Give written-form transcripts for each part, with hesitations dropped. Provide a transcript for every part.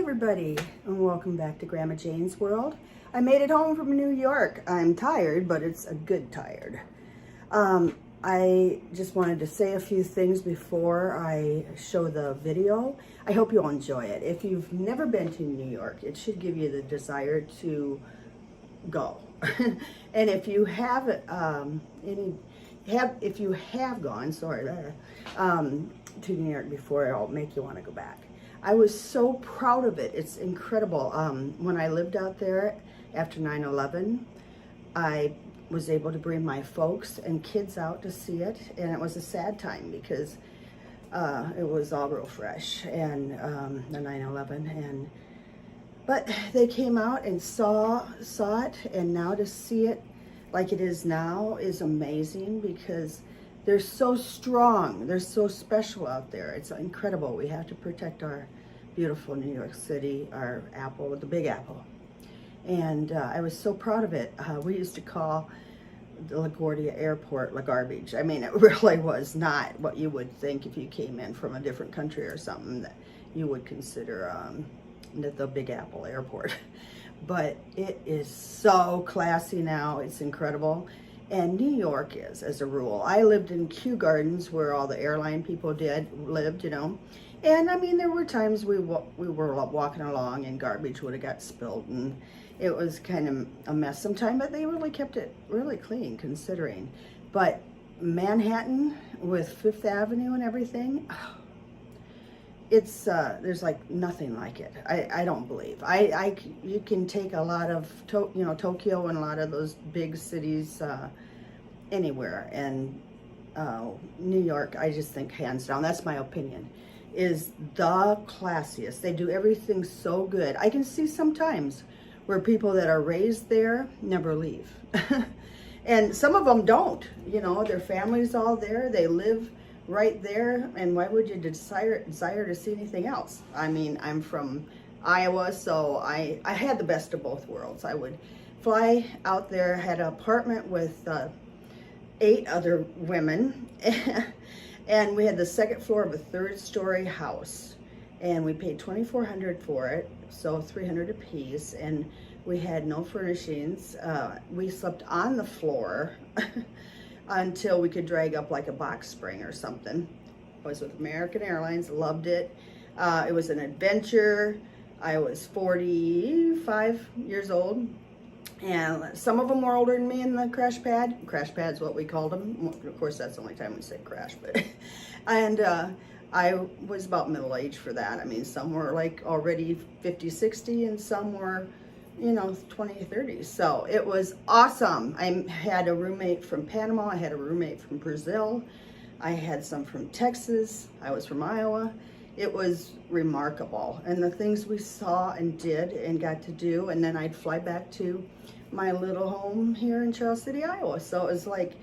everybody, and welcome back to Grandma Jane's World. I made it home from New York. I'm tired, but it's a good tired. I just wanted to say a few things before I show the video. I hope you'll enjoy it. If you've never been to New York, it should give you the desire to go. And if you have if you have gone, to New York before, it'll make you want to go back. I was so proud of it. It's incredible. When I lived out there after 9/11, I was able to bring my folks and kids out to see it, and it was a sad time because it was all real fresh and the 9/11, but they came out and saw it, and now to see it like it is now is amazing because they're so strong. They're so special out there. It's incredible. We have to protect our beautiful New York City, our apple, the Big Apple. And I was so proud of it. We used to call the LaGuardia Airport La Garbage. I mean, it really was not what you would think if you came in from a different country or something that you would consider the Big Apple Airport. But it is so classy now. It's incredible. And New York is, as a rule. I lived in Kew Gardens where all the airline people lived, you know. And I mean, there were times we were walking along and garbage would have got spilled and it was kind of a mess sometimes, but they really kept it really clean considering. But Manhattan with Fifth Avenue and everything, it's there's like nothing like it. I don't believe. You can take a lot of Tokyo and a lot of those big cities anywhere, and New York, I just think hands down, that's my opinion, is the classiest. They do everything so good. I can see sometimes where people that are raised there never leave. And some of them don't, you know, their family's all there, they live right there, and why would you desire to see anything else? I mean, I'm from Iowa, so I had the best of both worlds. I would fly out there, had an apartment with 8 other women, and we had the second floor of a 3rd-story house, and we paid $2,400 for it, so $300 a piece, and we had no furnishings. We slept on the floor until we could drag up like a box spring or something. I was with American Airlines, loved it. It was an adventure. I was 45 years old, and some of them were older than me in the crash pad. Crash pad's what we called them. Of course, that's the only time we say crash, but and I was about middle age for that. I mean, some were like already 50, 60, and some were, you know, 20, 30. So it was awesome. I had a roommate from Panama. I had a roommate from Brazil. I had some from Texas. I was from Iowa. It was remarkable. And the things we saw and did and got to do. And then I'd fly back to my little home here in Charles City, Iowa. So it was like,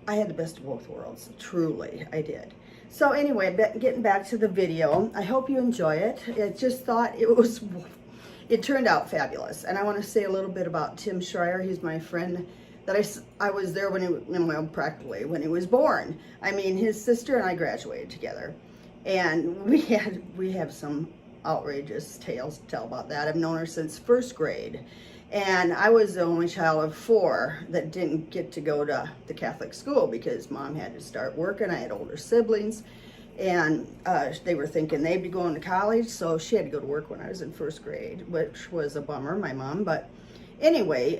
I had the best of both worlds. Truly, I did. So anyway, getting back to the video, I hope you enjoy it. I just thought it turned out fabulous. And I want to say a little bit about Tim Schreier. He's my friend that I was there practically when he was born. I mean, his sister and I graduated together. And we have some outrageous tales to tell about that. I've known her since 1st grade. And I was the only child of 4 that didn't get to go to the Catholic school because Mom had to start working. I had older siblings. And they were thinking they'd be going to college, so she had to go to work when I was in 1st grade, which was a bummer, my mom. But anyway,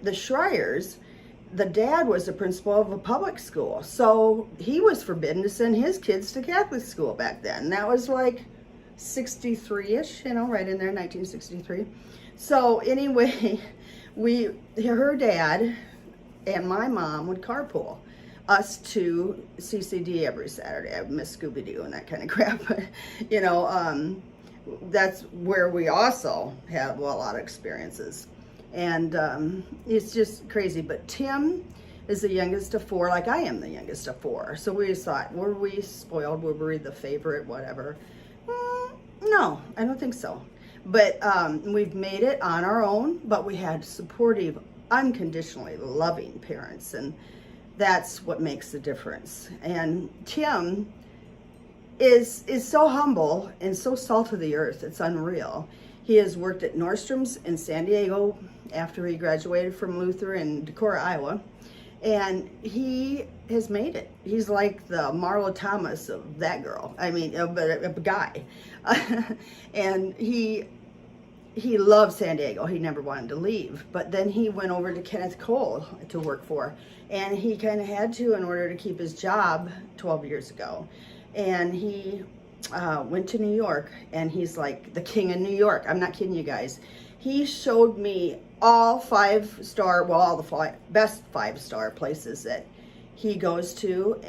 the Schreiers, the dad was the principal of a public school, so he was forbidden to send his kids to Catholic school back then. That was like 63-ish, you know, right in there, 1963. So anyway, her dad and my mom would carpool us to CCD every Saturday. I miss Scooby-Doo and that kind of crap, but you know, that's where we also have a lot of experiences. And it's just crazy. But Tim is the youngest of 4, like I am the youngest of 4. So we just thought, were we spoiled? Were we the favorite? Whatever. No, I don't think so. But we've made it on our own, but we had supportive, unconditionally loving parents, and that's what makes the difference. And Tim is so humble and so salt of the earth. It's unreal. He has worked at Nordstrom's in San Diego after he graduated from Luther in Decorah, Iowa. And he has made it. He's like the Marlo Thomas of that girl. I mean, a guy. And he loved San Diego. He never wanted to leave. But then he went over to Kenneth Cole to work for. And he kind of had to in order to keep his job 12 years ago. And he went to New York, and he's like the king of New York. I'm not kidding you guys. He showed me all 5-star, well, all the best 5-star places that he goes to.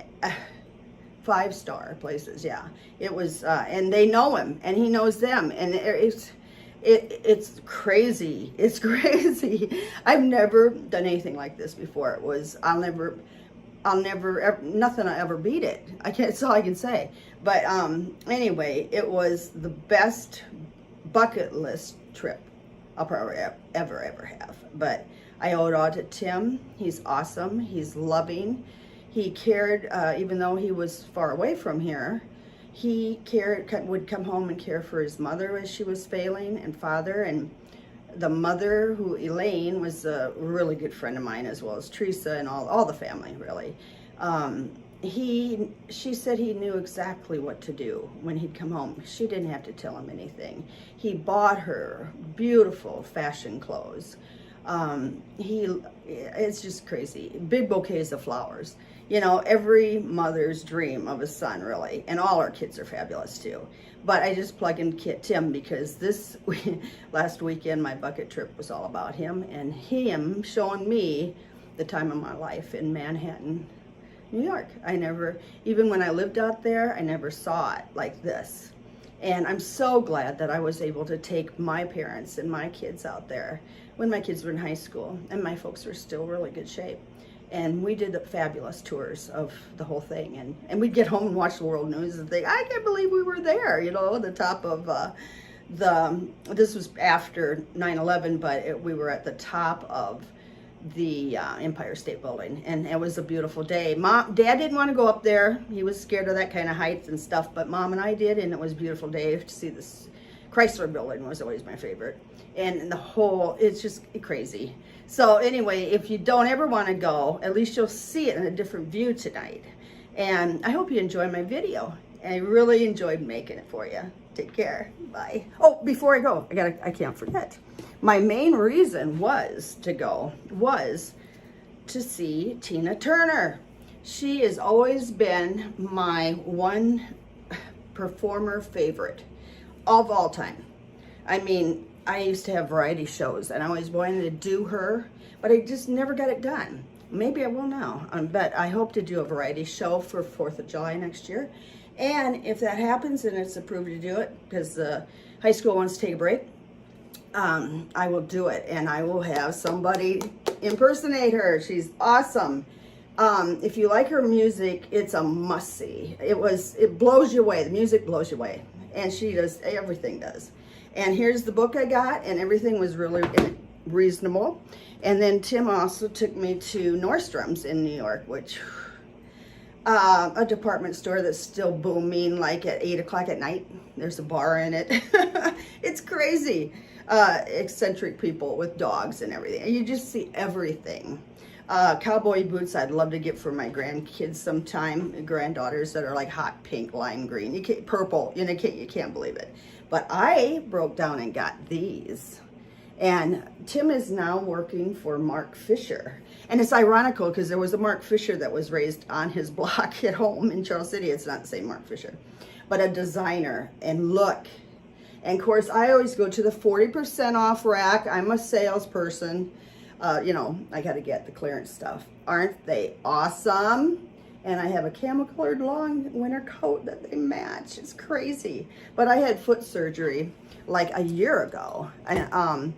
5-star places, yeah. It was, and they know him, and he knows them, and it's crazy. It's crazy. I've never done anything like this before. It was, I'll never, nothing will ever beat it. That's all I can say. But anyway, it was the best bucket list trip I'll probably ever have. But I owe it all to Tim. He's awesome. He's loving. He cared, even though he was far away from here, he would come home and care for his mother as she was failing, and father. And the mother, who Elaine, was a really good friend of mine, as well as Teresa and all the family, really. She said he knew exactly what to do when he'd come home. She didn't have to tell him anything. He bought her beautiful fashion clothes. It's just crazy. Big bouquets of flowers. You know, every mother's dream of a son, really. And all our kids are fabulous, too. But I just plug in Tim because last weekend, my bucket trip was all about him. And him showing me the time of my life in Manhattan, New York. Even when I lived out there, I never saw it like this. And I'm so glad that I was able to take my parents and my kids out there when my kids were in high school and my folks were still really good shape. And we did the fabulous tours of the whole thing. And we'd get home and watch the world news and think, I can't believe we were there, you know, the top of this was after 9/11, but we were at the top of the Empire State Building, and it was a beautiful day. Dad didn't want to go up there. He was scared of that kind of height and stuff, but Mom and I did, and it was a beautiful day to see this. Chrysler Building was always my favorite, and it's just crazy. So anyway, if you don't ever want to go, at least you'll see it in a different view tonight. And I hope you enjoy my video. I really enjoyed making it for you. Take care. Bye. Oh, before I go, I can't forget. My main reason was to see Tina Turner. She has always been my one performer favorite of all time. I mean, I used to have variety shows and I always wanted to do her, but I just never got it done. Maybe I will now, but I hope to do a variety show for 4th of July next year. And if that happens and it's approved to do it, because the high school wants to take a break, I will do it, and I will have somebody impersonate her. She's awesome. If you like her music, it's a must-see. It blows you away. The music blows you away, and everything does. And here's the book I got, and everything was really reasonable. And then Tim also took me to Nordstrom's in New York, which a department store that's still booming, like at 8 o'clock at night. There's a bar in it. It's crazy. Eccentric people with dogs and everything. You just see everything. Cowboy boots I'd love to get for my grandkids sometime. Granddaughters that are like hot pink, lime green, purple. You can't believe it. But I broke down and got these. And Tim is now working for Mark Fisher. And it's ironical because there was a Mark Fisher that was raised on his block at home in Charles City. It's not the same Mark Fisher, but a designer. And look, and of course I always go to the 40% off rack. I'm a salesperson. I got to get the clearance stuff. Aren't they awesome? And I have a camel colored long winter coat that they match. It's crazy. But I had foot surgery like a year ago. And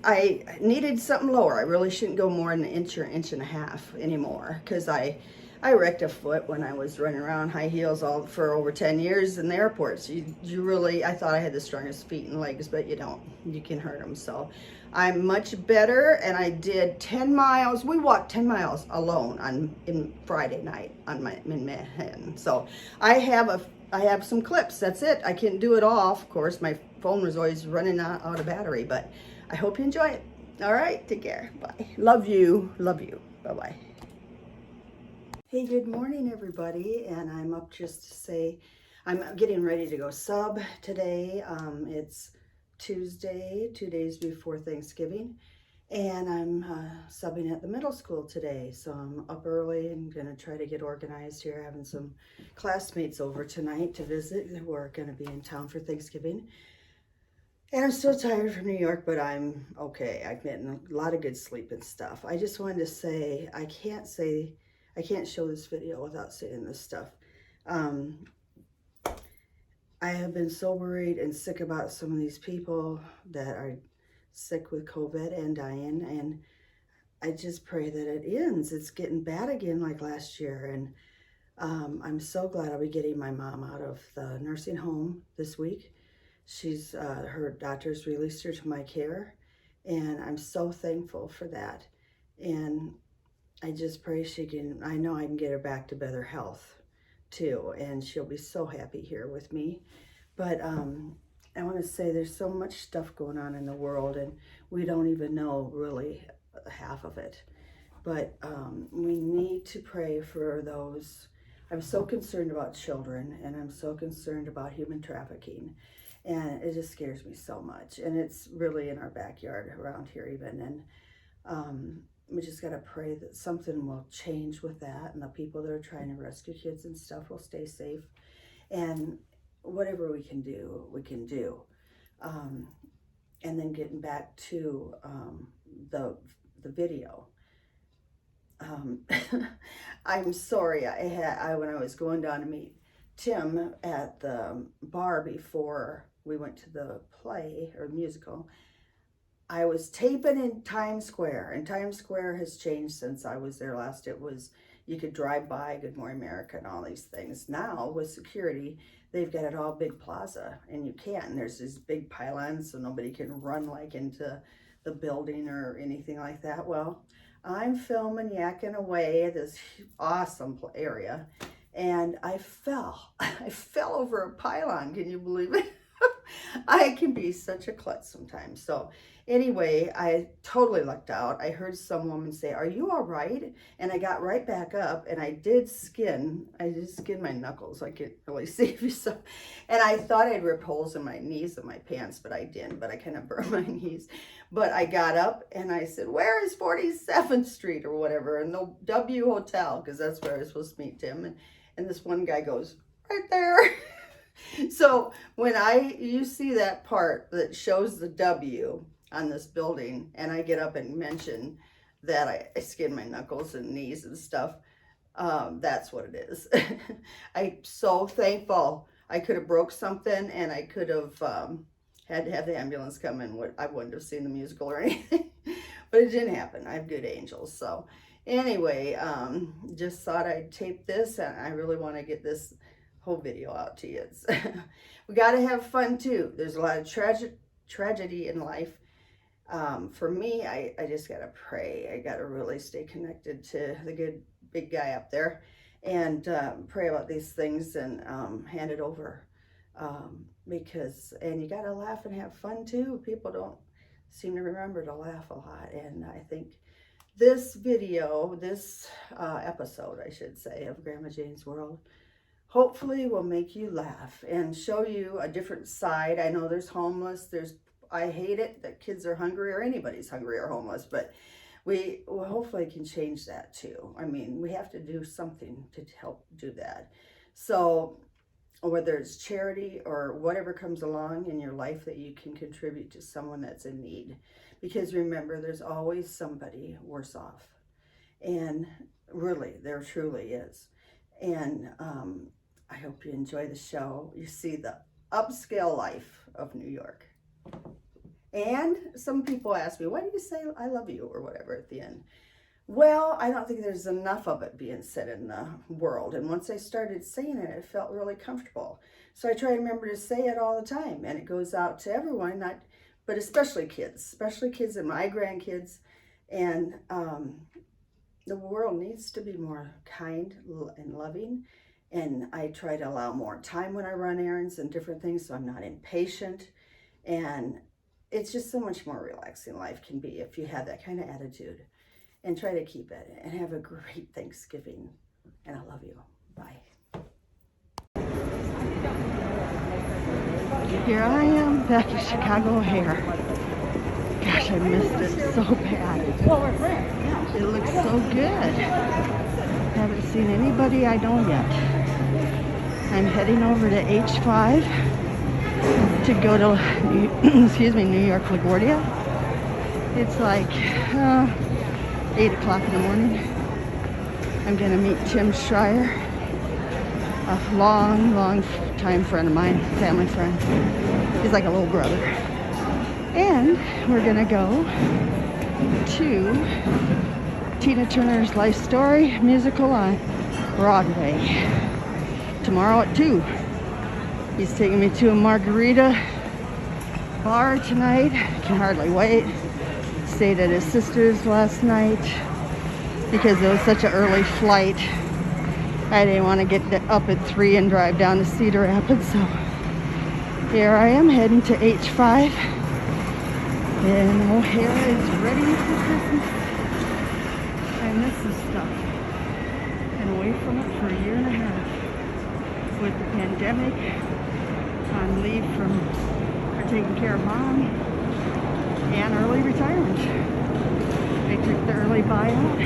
I needed something lower. I really shouldn't go more than an inch or inch and a half anymore, because I wrecked a foot when I was running around high heels for over 10 years in the airports. I thought I had the strongest feet and legs, but you don't. You can hurt them. So I'm much better, and I did 10 miles. We walked 10 miles alone in Friday night in Manhattan. So I have I have some clips. That's it. I can't do it all. Of course, my phone was always running out of battery, but I hope you enjoy it. All right, take care. Bye. Love you. Love you. Bye-bye. Hey, good morning, everybody. And I'm up just to say I'm getting ready to go sub today. It's Tuesday, 2 days before Thanksgiving. And I'm subbing at the middle school today. So I'm up early and gonna try to get organized here, having some classmates over tonight to visit who are gonna be in town for Thanksgiving. And I'm still tired from New York, but I'm okay. I've gotten a lot of good sleep and stuff. I just wanted to say, I can't show this video without saying this stuff. I have been so worried and sick about some of these people that are sick with COVID and dying, and I just pray that it ends. It's getting bad again like last year, and I'm so glad I'll be getting my mom out of the nursing home this week. She's her doctors released her to my care, and I'm so thankful for that. And I just pray I know I can get her back to better health too, and she'll be so happy here with me. But I want to say there's so much stuff going on in the world, and we don't even know really half of it. But we need to pray for those. I'm so concerned about children, and I'm so concerned about human trafficking, and it just scares me so much. And it's really in our backyard around here even, and we just got to pray that something will change with that, and the people that are trying to rescue kids and stuff will stay safe, and whatever we can do, we can do. And then getting back to the video. I'm sorry, when I was going down to meet Tim at the bar before we went to the play or musical, I was taping in Times Square, and Times Square has changed since I was there last. It was, you could drive by Good Morning America and all these things. Now, with security, they've got it all big plaza, and you can't. There's these big pylons, so nobody can run like into the building or anything like that. Well, I'm filming, yakking away at this awesome area, and I fell. I fell over a pylon. Can you believe it? I can be such a klutz sometimes. So anyway, I totally lucked out. I heard some woman say, "Are you all right?" And I got right back up, and I did skin my knuckles. I can't really see if you saw. And I thought I'd rip holes in my knees of my pants, but I didn't. But I kind of burned my knees. But I got up and I said, "Where is 47th Street or whatever?" And the W Hotel, because that's where I was supposed to meet Tim. And this one guy goes, "Right there." So when you see that part that shows the W on this building, and I get up and mention that I skinned my knuckles and knees and stuff, that's what it is. I'm so thankful. I could have broke something, and I could have had to have the ambulance come in. I wouldn't have seen the musical or anything, but it didn't happen. I have good angels. So anyway, just thought I'd tape this, and I really want to get this whole video out to you. We got to have fun too. There's a lot of tragedy in life. For me, I just got to pray. I got to really stay connected to the good big guy up there, and pray about these things, and hand it over, and you got to laugh and have fun too. People don't seem to remember to laugh a lot, and I think this video, this episode, I should say, of Grandma Jane's World, hopefully will make you laugh and show you a different side. I know there's homeless. I hate it that kids are hungry, or anybody's hungry or homeless, but we hopefully can change that too. I mean, we have to do something to help do that. So whether it's charity or whatever comes along in your life that you can contribute to someone that's in need, because remember, there's always somebody worse off, and really, there truly is. And I hope you enjoy the show. You see the upscale life of New York. And some people ask me, why do you say "I love you" or whatever at the end? Well, I don't think there's enough of it being said in the world. And once I started saying it, it felt really comfortable. So I try to remember to say it all the time. And it goes out to everyone, but especially kids and my grandkids. And the world needs to be more kind and loving. And I try to allow more time when I run errands and different things, so I'm not impatient. And it's just so much more relaxing life can be if you have that kind of attitude. And try to keep it. And have a great Thanksgiving. And I love you. Bye. Here I am back at Chicago O'Hare. Gosh, I missed it so bad. It looks so good. Haven't seen anybody I know yet. I'm heading over to H5 to go to, excuse me, New York LaGuardia. It's like 8 o'clock in the morning. I'm gonna meet Tim Schreier, a long time friend of mine, family friend. He's like a little brother. And we're gonna go to Tina Turner's Life Story musical on Broadway tomorrow at 2. He's taking me to a margarita bar tonight. I can hardly wait. Stayed at his sister's last night because it was such an early flight. I didn't want to get up at 3 and drive down to Cedar Rapids, so here I am heading to H5, and O'Hare is ready for Christmas. I miss this stuff. Been away from it for a year and a half with the pandemic, on leave for taking care of Mom, and early retirement. I took the early buyout,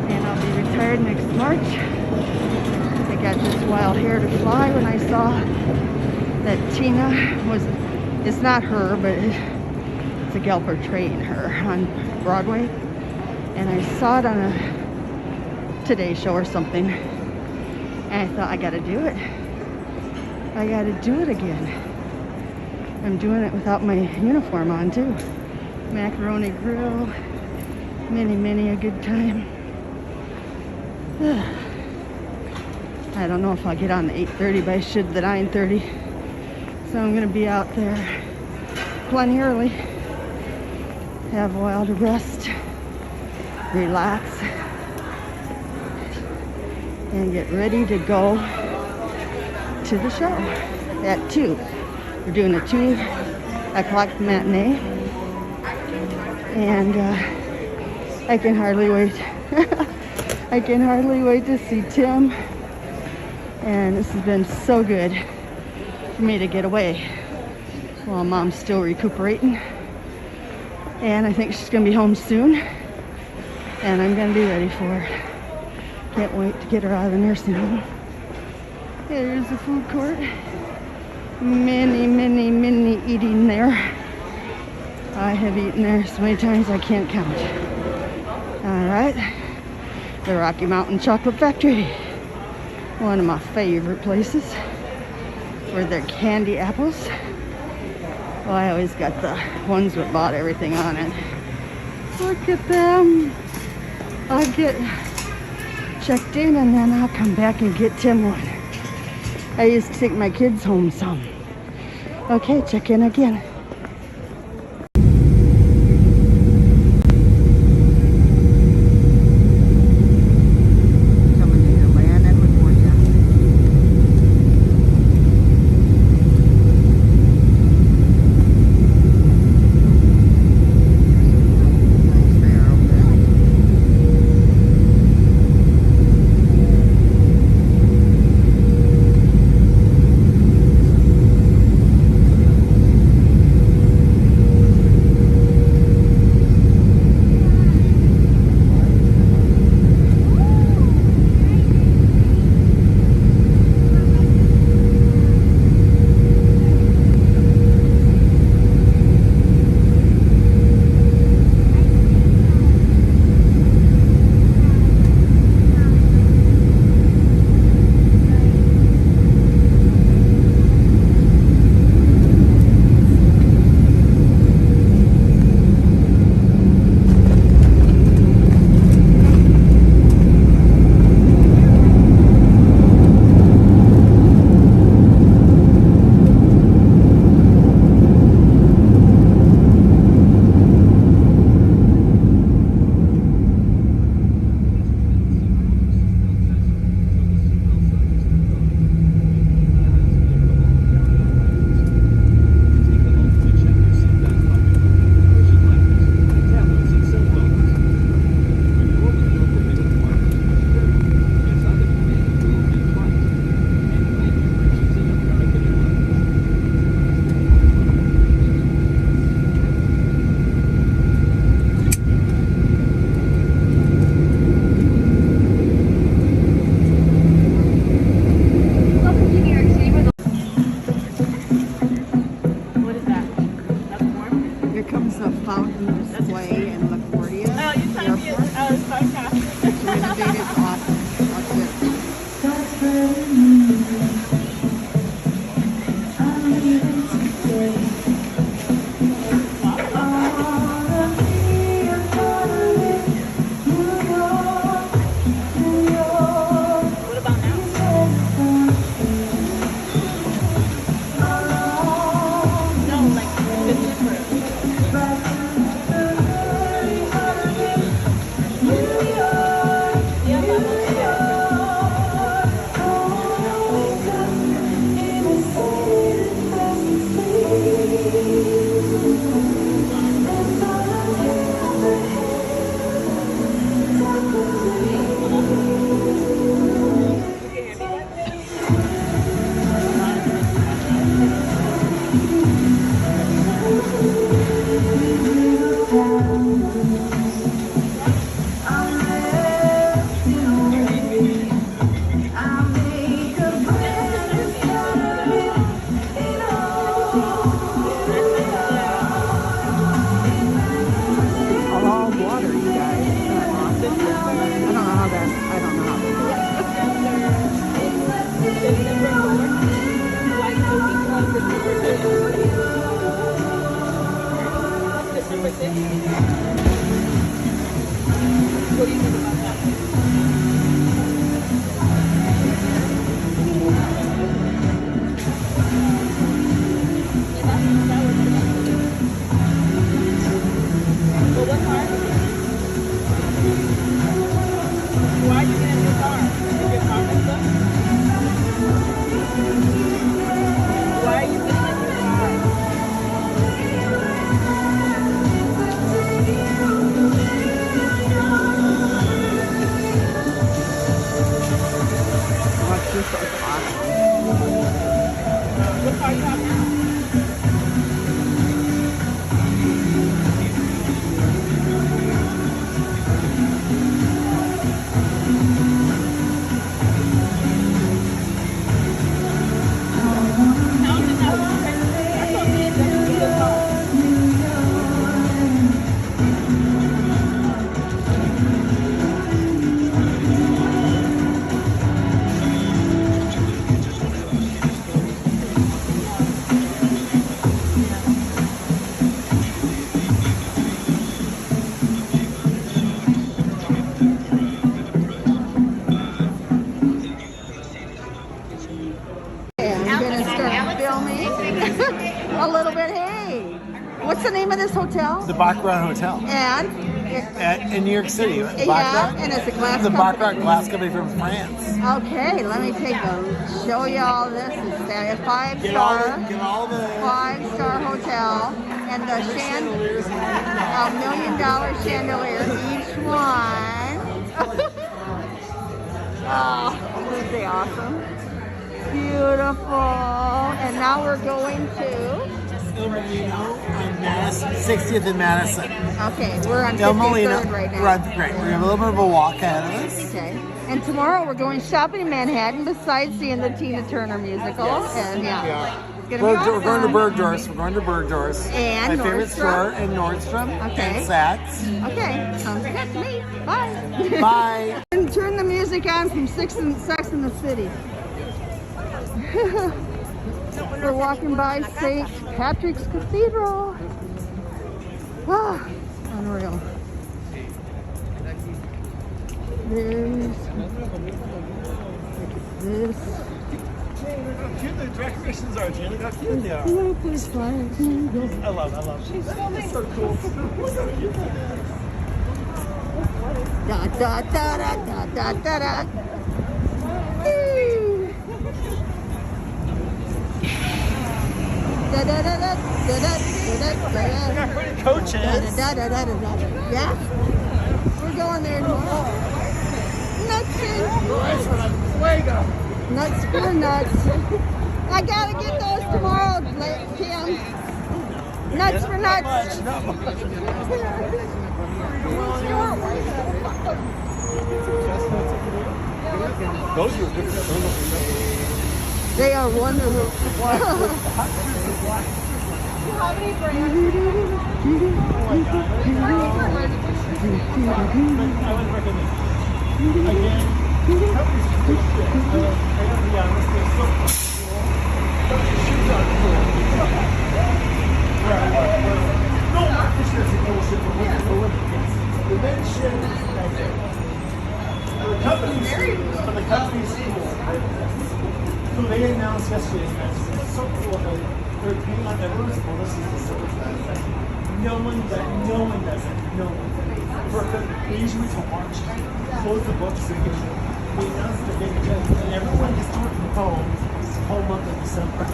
and I'll be retired next March. I got this wild hair to fly when I saw that Tina was, it's not her, but it's a gal portraying her on Broadway. And I saw it on a Today Show or something, and I thought, I gotta do it. I gotta do it again. I'm doing it without my uniform on too. Macaroni Grill, many a good time. I don't know if I'll get on the 8:30, but I should the 9:30. So I'm gonna be out there plenty early. Have a while to rest, relax, and get ready to go to the show at 2. We're doing a 2 o'clock matinee, and I can hardly wait. I can hardly wait to see Tim, and this has been so good for me to get away while Mom's still recuperating, and I think she's gonna be home soon, and I'm gonna be ready for her. Can't wait to get her out of the nursing home. Here's the food court. Many eating there. I have eaten there so many times I can't count. All right, the Rocky Mountain Chocolate Factory, one of my favorite places for their candy apples. Well, I always got the ones that bought everything on it. Look at them. I'll get checked in and then I'll come back and get Tim one. I used to take my kids home some. Okay, check in again. fountain display in LaGuardia Oh, you sent me Airport. a podcast. It's renovated, awesome. That's it. What about now? No, like business for yeah, All water, you guys. Isn't that awesome? I don't know how that. I don't know how they do December 6th. What do you think about that? Well, what car? Why are you getting a new car? Is your car messed up? Why are you getting a new car? Oh, it's just awesome. What car you have now? How did that work? I thought me and Becky need a car. And we're gonna start filming a little bit. Hey, what's the name of this hotel? The Baccarat Hotel in New York City. Yeah, and it's a glass The company. Baccarat glass company from France. Okay, let me take a show you all this. It's a Get all five-star the 5-star hotel, and the chandeliers. $1 million chandelier each one. Oh, isn't they awesome? Beautiful. And now we're going to. Il Molino on Madison, 60th and Madison. Okay, we're on Il Molino. 53rd right now. We're on, great. We have a little bit of a walk ahead of us. Okay. And tomorrow we're going shopping in Manhattan besides seeing the Tina Turner musical. And yeah. It's gonna be We're going to awesome. Bergdorf's. We're going to Bergdorf's. And my favorite Nordstrom. store in Nordstrom. Okay. And Saks. Okay, sounds good to me. Bye. Bye. And turn the music on from Sex in the City. We're walking by St. Patrick's Cathedral. Ah, unreal. There's this. How cute the decorations are, Jen. Look how cute they are. Look, there's fire. I love. She's so cool. Da da da da da da da. Whee! Da da da da da da da da. Got pretty coaches. Da da da da da. Yeah, we're going there tomorrow. Nuts for nuts. I gotta get those tomorrow, Kim. Nuts for nuts. Those are good. They are wonderful. How many brands? I would recommend it. Again, companies do shit. I gotta be honest, they're so cool. But the shoes aren't cool. No, not the shirts are cool shit, but what's the Olympics? The men's shit is right there. The company's cool. So they announced yesterday, guys, it's so cool that they're paying on everyone's bonuses to service that. No one does it. No one. They usually to March, close the books and get they announced the big check, and everyone gets to work from home the whole month of December.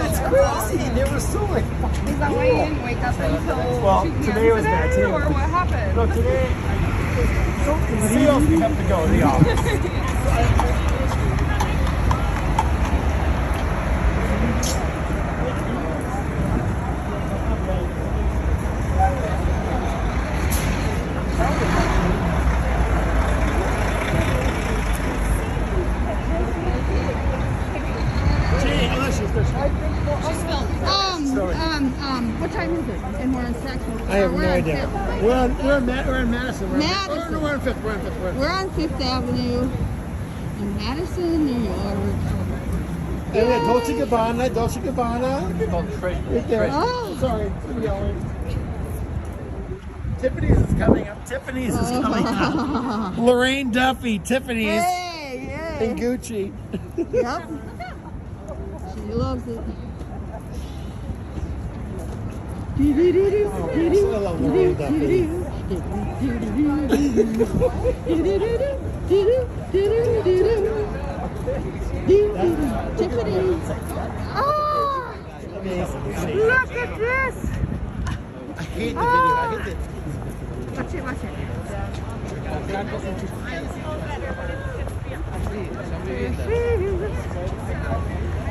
It's crazy. They were so like fucking Is that why you didn't wake up until well, 2 p.m. today was bad. Today or what happened? No, today. So in sales, we have to go to the office. What time is it? And we're in section. I have we're no on idea. Fifth. We're in Madison. Madison. No, we're on Fifth. We're on Fifth Avenue in Madison, New York. And then Dolce Gabbana. Right there. Oh. Sorry, I'm yelling. Tiffany's is coming up. Lorraine Duffy, Tiffany's, Hey. and Gucci. Yep. She loves it. I love Lorraine Duffy. Tiffany. Oh, Amazing. look at this. I hate the video. I hate it. Watch it.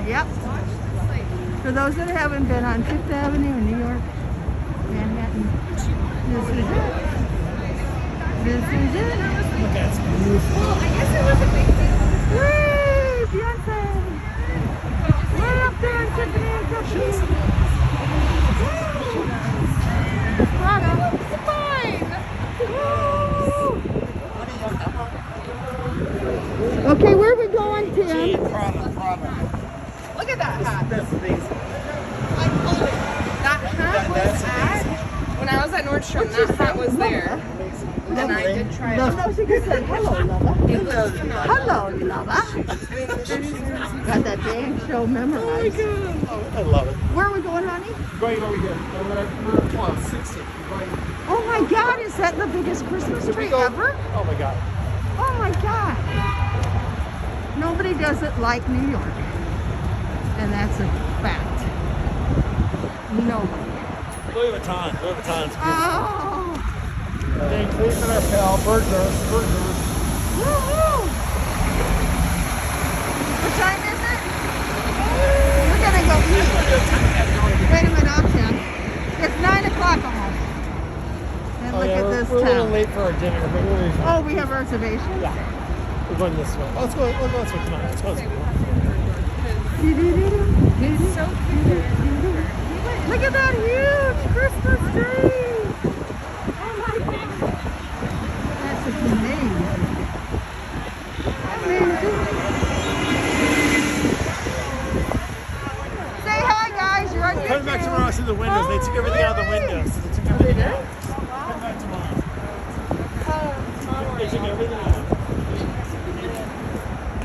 Yep. For those that haven't been on Fifth Avenue in New York, Manhattan, this is it. Look at it's beautiful. Well, I guess it was a big deal. Whee! Beyonce! Way up there in Tiffany and Company. Prada. It's fine. Woo! Okay, where are we going, Tim? Prada. Look at that hat. That's amazing. That hat was when I was at Nordstrom, that hat was there. And I did try it on. No, she just said, hello, lover. Hello, lover. Got that damn show memorized. I love it. Where are we going, honey? Right over here. We're close. 60. Right. Oh my God, is that the biggest Christmas tree ever? Oh my God. Oh my God. Nobody does it like New York. And that's a fact. Nobody. Louis Vuitton's beautiful. Oh. Thanks, leaving our pal, burgers. Woo-hoo. What time is it? We're gonna go eat. Wait a minute, I'll check. It's 9 o'clock almost. And look at this we're a little town. late for our dinner, but we'll be fine. Oh, we have reservations? Yeah. We're going this way. Let's go this way. Come on, let's go this way. It's so cute. Look at that huge Christmas tree! Oh my God! That's just amazing. Say hi, guys. You're on Coming YouTube. back tomorrow to the windows. They took everything out of the windows. They took everything out. Come back tomorrow. They took everything out.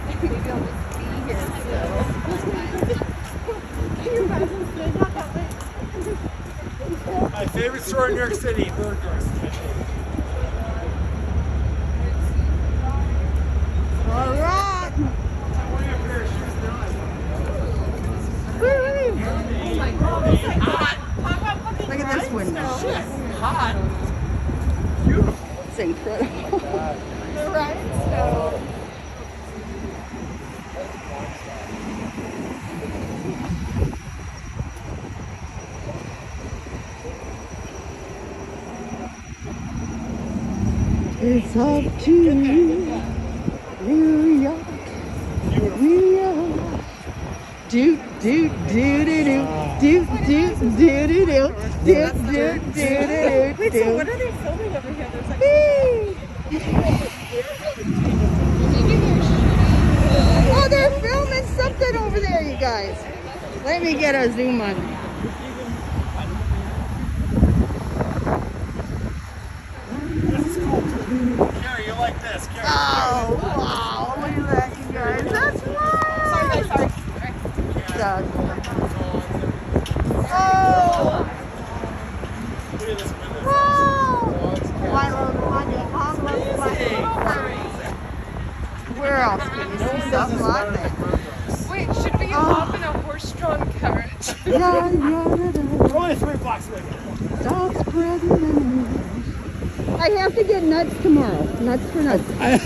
Maybe I'll just be here still. My favorite store in New York City, burgers. All right. I'm wearing a pair of shoes now. Woo-hoo. Like, hot. Look at this window. Hot. Beautiful. It's incredible. Right? So. It's up to you, New York, New York. Do, do, do, do, do, Wait, so what are they filming over here? There's like oh, they're filming something over there, you guys. Let me get a zoom on it. Carrie, you like this. Carrie. Oh, wow. Look at that, you guys. That's fun. Sorry. That's fun. Oh. Look at this window. Wow. Where else can you see something like that? Wait, should we hop in a horse-drawn carriage? We're only 3 blocks away. Stop spreading the news. I have to get nuts tomorrow. Nuts for nuts. That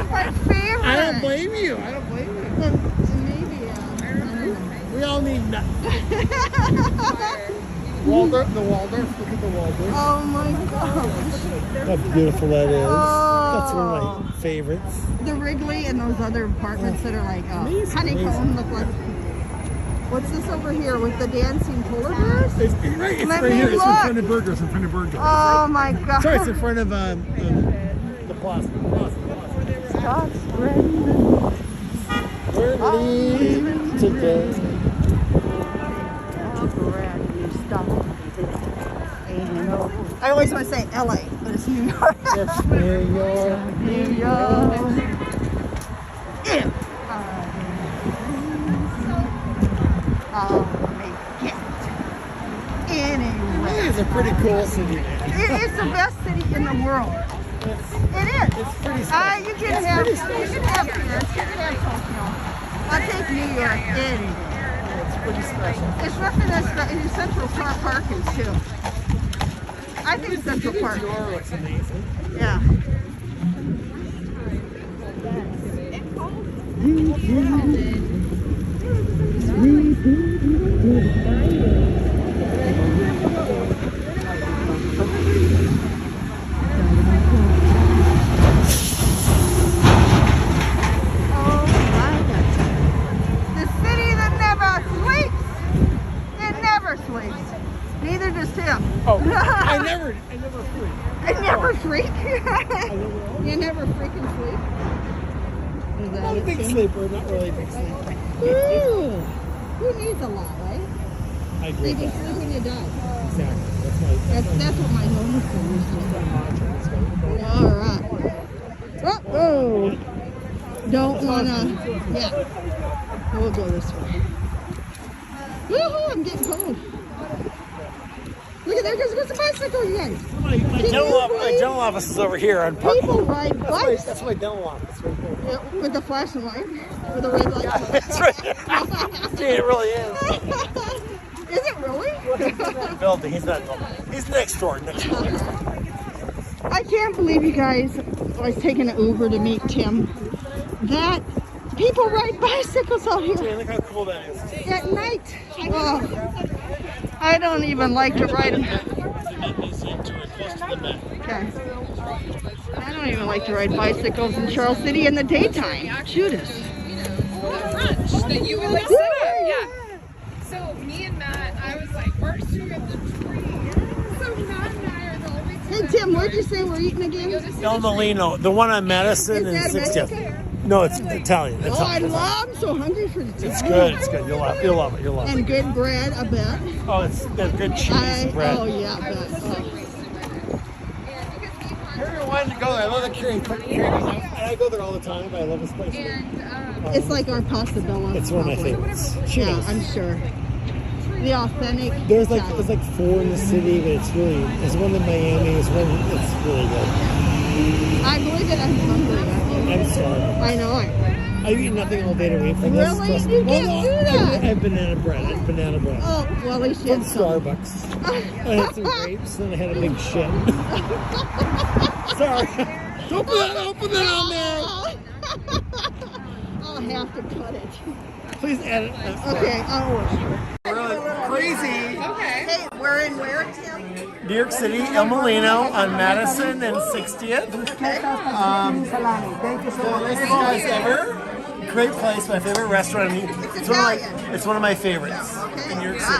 is my favorite. I don't blame you. I don't blame you. And maybe, I don't know. We all need nuts. Waldorf, the Waldorf. Look at the Waldorf. Oh my gosh. How beautiful that is. Oh. That's one of my favorites. The Wrigley and those other apartments that are like Amazing, honeycomb look like. What's this over here with the dancing polar bears? It's right, Let right me here. It's in look. front of Burgers. In front of Burgers. Oh my god. Sorry, it's in front of the plaza. Stop spreading the news. We're leaving today. Brand new stuff. And, you know, I always want to say LA, but it's New York. It's New York. New York. If I'll make it anyway. It's a pretty cool city, man. It is the best city in the world. It is. It's pretty special. You can have this. You can have Tokyo. I'll take New York any day. It's pretty special. It's nothing as Central Park is too. I think Central Park. The door looks amazing. Yeah. Neither does Tim. Oh, I never freak. I never freak. You never freaking sleep. Is that I'm a it, big Tim? sleeper, not really a big sleeper. Ooh. Who needs a lot, right? I agree You with can that. sleep when you die. Exactly. That's what my homeless used to say. All right. Oh. Don't wanna. Yeah. We'll go this way. Woohoo! I'm getting cold. Look at there goes the bicycle again. My dental office is over here on Park. People ride bikes. That's my dental office right there. Yeah, with the flashing light, with the red light. That's right. Gee, it really is. Is it really? Building. He's next door. I can't believe you guys. I was taking an Uber to meet Tim. That people ride bicycles out here. Hey, look how cool that is. At night. Oh, I don't even like to ride them. Okay. I don't even like to ride bicycles in Charles City in the daytime. Judas. Brunch that you would like set up. Yeah. So me and Matt, I was like, we're shooting at the tree. So Matt and I are the only two. Hey Tim, where'd you say we're eating again? El Molino, the one on Madison and Is that 60th. Mexican? No, it's Italian. Oh, I love. I'm so hungry for the Tim. It's good. It's good. You'll love it. You'll love it. And good bread, I bet. Oh, it's got good cheese bread. Oh yeah, I bet. Oh. I wanted to go there. I love the Carrie. I go there all the time. I love this place. It's like our Pasta Bella. It's one of my favorites. Yeah, I'm sure. The authentic. There's style. like 4 in the city, but it's one in Miami. It's really good. I believe it. I'm hungry. I'm sorry. I know it. I've eaten nothing all day to wait for this. Really? Trust me. You can't do that. I have banana bread. Oh, well, at least you From had some. Starbucks. I had some grapes and I had a big shit. Sorry. Don't put that on there. I'll have to cut it. Please edit. Okay, I'll work. Really crazy. Hey, we're in where, Tim? New York City, El Molino on Madison and 60th. Okay. Thank you so much. Nicest guys ever. great place, my favorite restaurant. I mean, it's one of my favorites in New York City.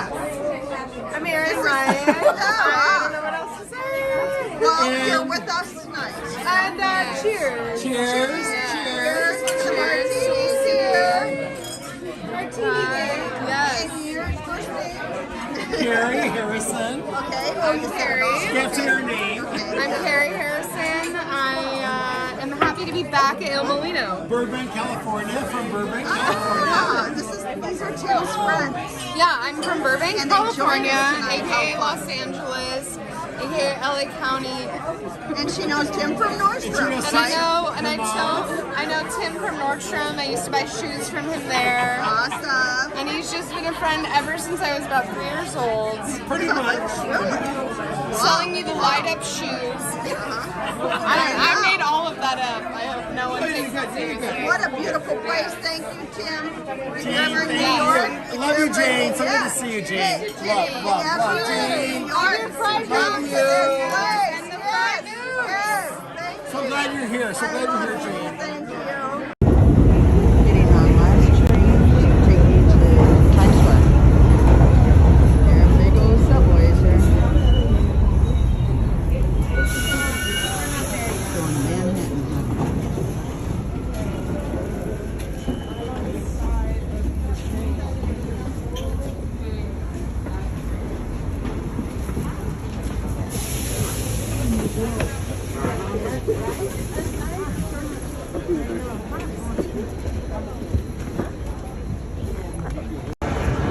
I'm Erin Ryan. I don't know what else to say. Well, you're with us tonight. And cheers. Cheers. Cheers. Martinis here. Martini day. Yes. And your first name? Carrie Harrison. Okay. I'm Carrie. Get to your name. I'm Carrie Harrison. I am happy to be back at Il Molino. Burbank, California. From Burbank, California. These are Tim's friends. Yeah, I'm from Burbank, And they joined California, us tonight. aka How fun. Los Angeles, aka LA County. And she knows Tim from Nordstrom. And I know Tim from Nordstrom. I used to buy shoes from him there. Awesome. And he's just been a friend ever since I was about 3 years old. Pretty much. Selling me the light up shoes. I made all of that up. I hope no one takes that seriously. What a beautiful place. Thank you, Tim. Jane, Remember New thank York? you. Love you, Jane. So good to see you, Jane. Love, Jane. Love you. So glad you're here. So glad you're here, Jane. Thank you. Getting on last train to take you to Times Square. There are big old subways here. Going to Manhattan.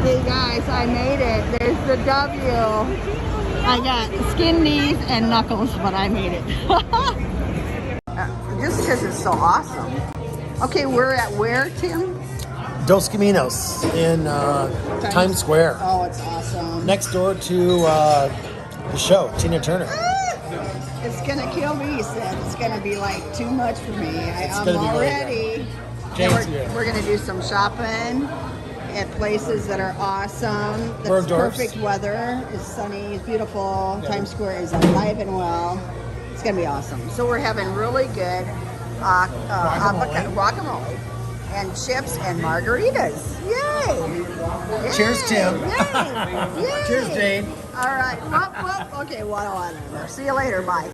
Hey guys, I made it. There's the W. I got skin, knees, and knuckles, but I made it. Just because it's so awesome. Okay, we're at where, Tim? Dos Caminos in Times Square. Oh, it's awesome. Next door to the show, Tina Turner. It's gonna kill me, he said. It's gonna be like too much for me. I'm gonna be all really ready. Jane's We're, here. we're gonna do some shopping at places that are awesome. That's Bergdorf's. perfect weather. It's sunny, it's beautiful. Times Square is alive and well. It's gonna be awesome. So we're having really good guacamole and chips and margaritas. Yay! Cheers, Tim. Yay! Yay! Cheers, Jane. All right. Whoop, whoop. Okay, well, I don't know. See you later. Bye.